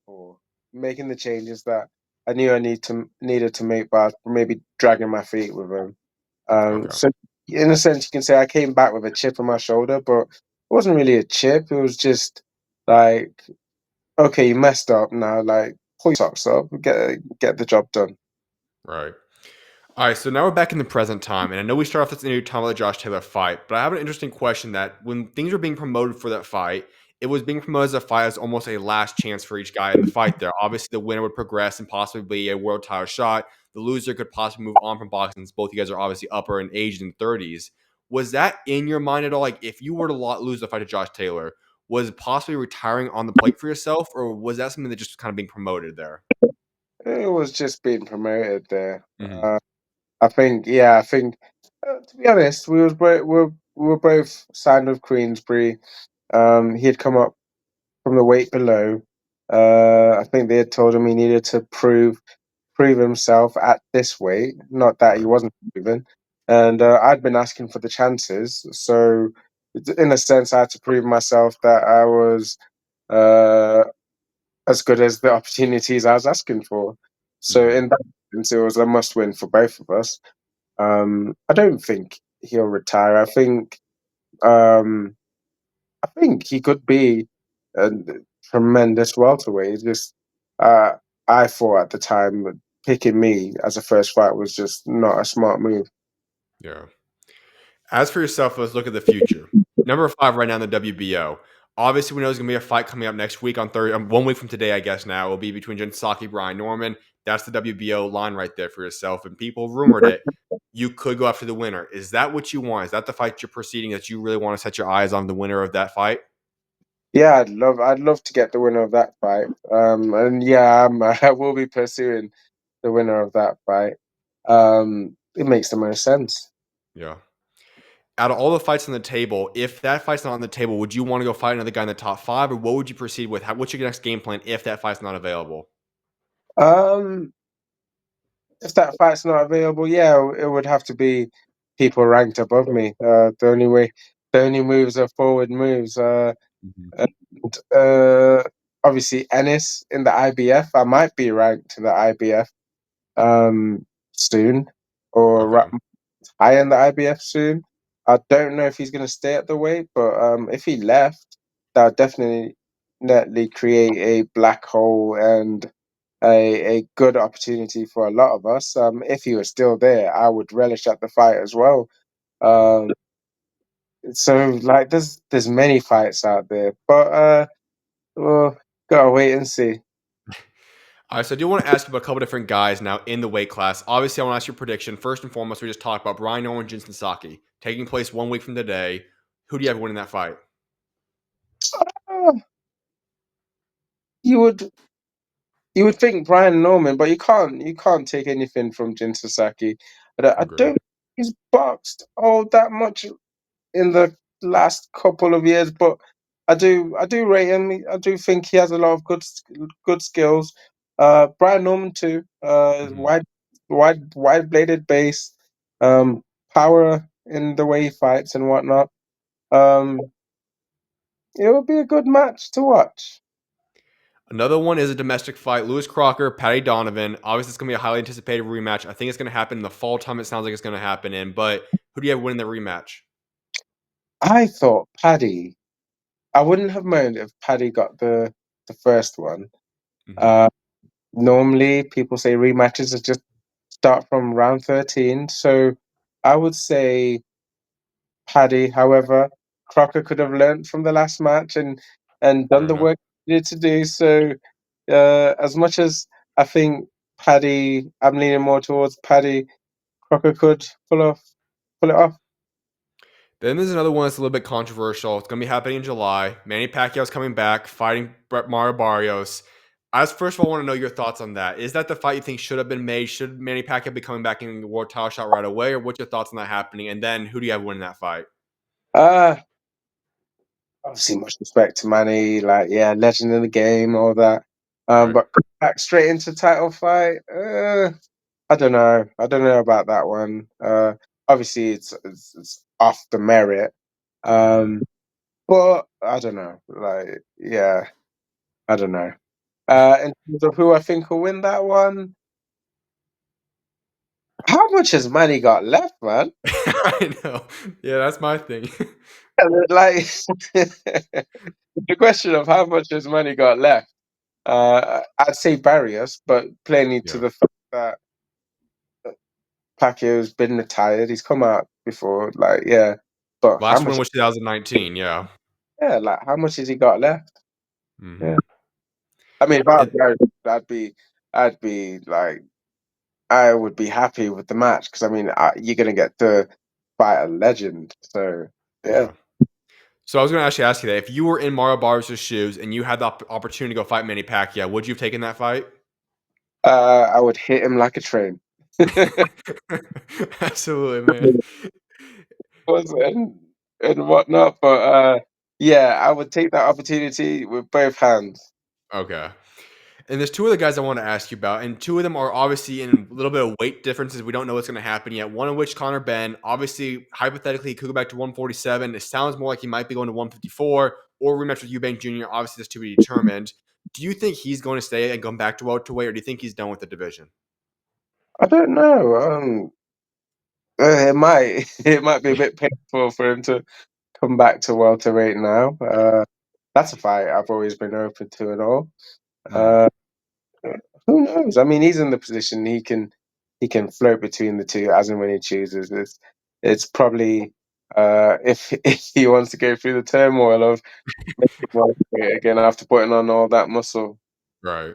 or making the changes that I knew I needed to make, but maybe dragging my feet with them. Okay. So in a sense, you can say I came back with a chip on my shoulder, but it wasn't really a chip. It was just like, okay, you messed up now. Like, pull your socks up, get the job done. Right. All right, so now we're back in the present time, and I know we start off this interview talking about the Josh Taylor fight, but I have an interesting question that when things were being promoted for that fight, it was being promoted as a fight as almost a last chance for each guy in the fight there. Obviously, the winner would progress and possibly be a world title shot. The loser could possibly move on from boxing since both you guys are obviously upper in age in 30s. Was that in your mind at all? Like, if you were to lose the fight to Josh Taylor, was possibly retiring on the plate for yourself, or was that something that just kind of being promoted there? It was just being promoted there. Hmm. I think, yeah, I think. To be honest, we were both signed with Queensbury. He had come up from the weight below. I think they had told him he needed to prove himself at this weight. Not that he Right. wasn't proven. And I'd been asking for the chances, so in a sense, I had to prove myself that I was uh, as good as the opportunities I was asking for. So Hmm. in that sense, it was a must-win for both of us. I don't think he'll retire. Um, I think he could be a tremendous welterweight. It's just uh, I thought at the time that picking me as a first fight was just not a smart move. Yeah. As for yourself, let's look at the future. Number five right now in the WBO. Obviously, we know there's going to be a fight coming up next week on Thursday. 1 week from today, I guess now, will be between Jen Psaki, Brian Norman. That's the WBO line right there for yourself. And people rumored it. You could go after the winner. Is that what you want? Is that the fight you're proceeding that you really want to set your eyes on the winner of that fight? Yeah, I'd love to get the winner of that fight. And yeah, I will be pursuing the winner of that fight. It makes the most sense. Yeah. Out of all the fights on the table, if that fight's not on the table, would you want to go fight another guy in the top five, or what would you proceed with? What's your next game plan if that fight's not available? Um, if that fight's not available, yeah, it would have to be people ranked above me. The only moves are forward moves. Mhm. And obviously Ennis in the IBF. I might be ranked in the IBF soon, or Okay. high in the IBF soon. I don't know if he's going to stay at the weight, but if he left, that would definitely create a black hole and a good opportunity for a lot of us. If he was still there, I would relish at the fight as well. Mhm. Um, so like, there's many fights out there, but well, gotta wait and see. All right, so I do want to ask you about a couple different guys now in the weight class. Obviously, I want to ask your prediction. First and foremost, we just talked about Brian Norman, Jinson Saki, taking place 1 week from today. Who do you have winning that fight? Oh, you would you would think Brian Norman, but you can't take anything from Jin Sasaki. I Agreed. don't. He's boxed all that much in the last couple of years, but I do rate him. I do think he has a lot of good skills. Brian Norman too. Hmm. Wide bladed base, um, power in the way he fights and whatnot. Um, it would be a good match to watch. Another one is a domestic fight. Lewis Crocker, Patty Donovan. Obviously, it's going to be a highly anticipated rematch. I think it's going to happen in the fall time. It sounds like it's going to happen in. But who do you have winning the rematch? I thought Paddy. I wouldn't have minded if Paddy got the first one. Hmm. Uh, Normally, people say rematches are just start from round 13. So I would say Paddy. However, Crocker could have learned from the last match and done Fair the enough. work he needed to do. So as much as I think Paddy, I'm leaning more towards Paddy. Crocker could pull it off. Then there's another one that's a little bit controversial. It's going to be happening in July. Manny Pacquiao's coming back, fighting Mario Barrios. As first of all, I want to know your thoughts on that. Is that the fight you think should have been made? Should Manny Pacquiao be coming back in the world title shot right away, or what's your thoughts on that happening? And then who do you have winning that fight? Uh Obviously much respect to Manny, like yeah, legend in the game, all that. Right. But back straight into title fight, I don't know. I don't know about that one. Obviously it's off the merit. Mhm. Um, but I don't know. Like, yeah, I don't know. In terms of who I think will win that one, how much has Manny got left, man? I know. Yeah, that's my thing. Like the question of how much has Manny got left. I'd say Barrios, but plainly to Yeah. the fact that Pacquiao's been retired, he's come out before. Like, yeah, but how Last much? win was 2019. Yeah. Yeah, like how much has he got left? Yeah, Hmm. I mean, if I was And Barrios, I'd be like, I would be happy with the match because I mean, you're gonna get to fight a legend. So yeah, yeah. So I was going to actually ask you that if you were in Mario Barrios' shoes and you had the opportunity to go fight Manny Pacquiao, would you have taken that fight? I would hit him like a train. Absolutely, man. Was and whatnot. But yeah, I would take that opportunity with both hands. Okay. And there's two other guys I want to ask you about, and two of them are obviously in a little bit of weight differences. We don't know what's going to happen yet. One of which, Connor Ben, obviously, hypothetically, he could go back to 147. It sounds more like he might be going to 154 or rematch with Eubank Jr. Obviously, that's to be determined. Do you think he's going to stay and come back to welterweight, or do you think he's done with the division? I don't know. It might it might be a bit painful for him to come back to welterweight now. That's a fight I've always been open to and all. Mhm. Uh, who knows? I mean, he's in the position he can float between the two as and when he chooses. It's probably if if he wants to go through the turmoil of making welterweight again after putting on all that muscle. Right.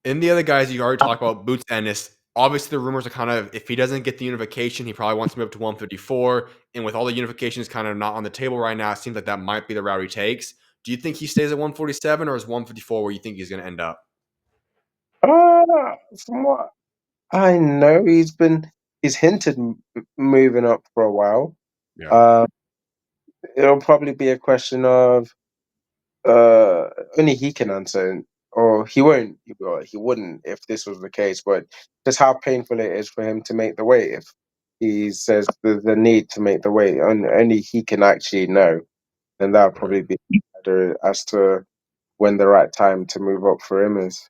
And the other guys you already talked about, Boots Ennis. Obviously, the rumors are kind of if he doesn't get the unification, he probably wants to move up to 154. And with all the unifications kind of not on the table right now, it seems like that might be the route he takes. Do you think he stays at 147 or is 154 where you think he's going to end up? From what I know, he's hinted moving up for a while. Yeah. Uh, it'll probably be a question of uh, only he can answer, or he won't. Well, he wouldn't if this was the case. But just how painful it is for him to make the weight. If he says there's the need to make the weight, and only he can actually know, then that'll Right. probably be better as to when the right time to move up for him is.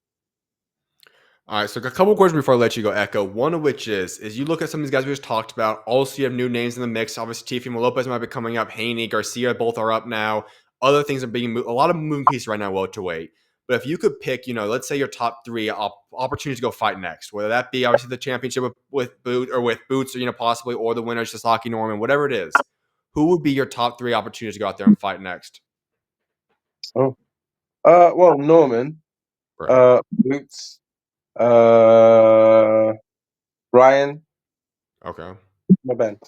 All right, so a couple questions before I let you go, Echo. One of which is you look at some of these guys we just talked about. Also, you have new names in the mix. Obviously, Teofimo Lopez might be coming up. Haney, Garcia, both are up now. Other things are being moved. A lot of moving pieces right now welterweight. But if you could pick, let's say your top three opportunities to go fight next, whether that be obviously the championship with Boot or with Boots, or possibly, or the winner Sasaki Norman, whatever it is, who would be your top three opportunities to go out there and fight next? Oh, well, Norman, Right. Boots, uh, Ryan, Okay. my Ben.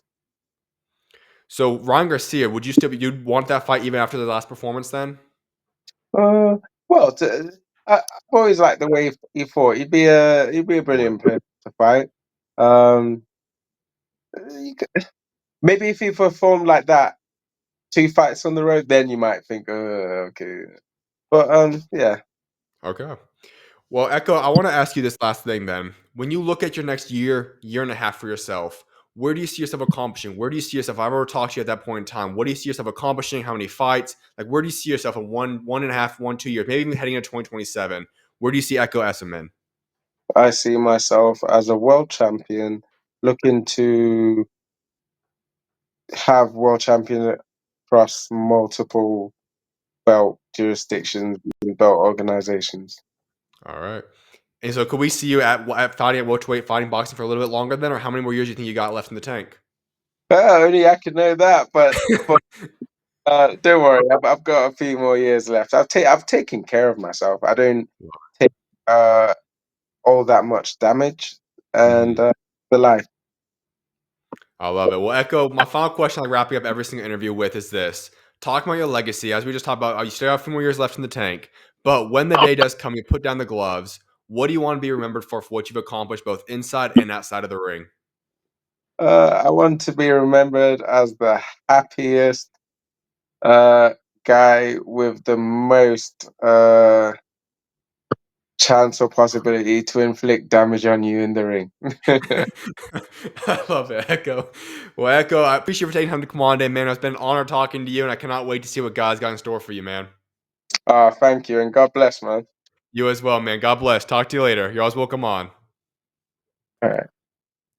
So Ryan Garcia, would you still you'd want that fight even after the last performance then? Uh, well, I've always liked the way he fought. He'd be a Right. brilliant person to fight. Um, you maybe if he performed like that, two fights on the road, then you might think, okay. But yeah, Okay. Well, Echo, I want to ask you this last thing then. When you look at your next year, year and a half for yourself, where do you see yourself accomplishing? Where do you see yourself? If I ever talked to you at that point in time, what do you see yourself accomplishing? How many fights? Like, where do you see yourself in one and a half, 2 years, maybe even heading into 2027? Where do you see Echo Essuman? I see myself as a world champion, looking to have world champion across multiple belt jurisdictions and belt organizations. All right. And so, could we see you at fighting at welterweight, fighting boxing for a little bit longer then, or how many more years do you think you got left in the tank? Only I could know that, but don't worry, I've got a few more years left. I've taken care of myself. I don't take uh, all that much damage, and Mhm. the life. I love it. Well, Echo, my final question, like wrapping up every single interview with, is this: talk about your legacy. As we just talked about, you still have a few more years left in the tank. But when the day does come, you put down the gloves. What do you want to be remembered for what you've accomplished both inside and outside of the ring? I want to be remembered as the happiest uh, guy with the most chance or possibility to inflict damage on you in the ring. I love it, Echo. Well, Echo, I appreciate you for taking time to come on today, man. It's been an honor talking to you, and I cannot wait to see what God's got in store for you, man. Thank you, and God bless, man. You as well, man. God bless. Talk to you later. You're always welcome on. All right.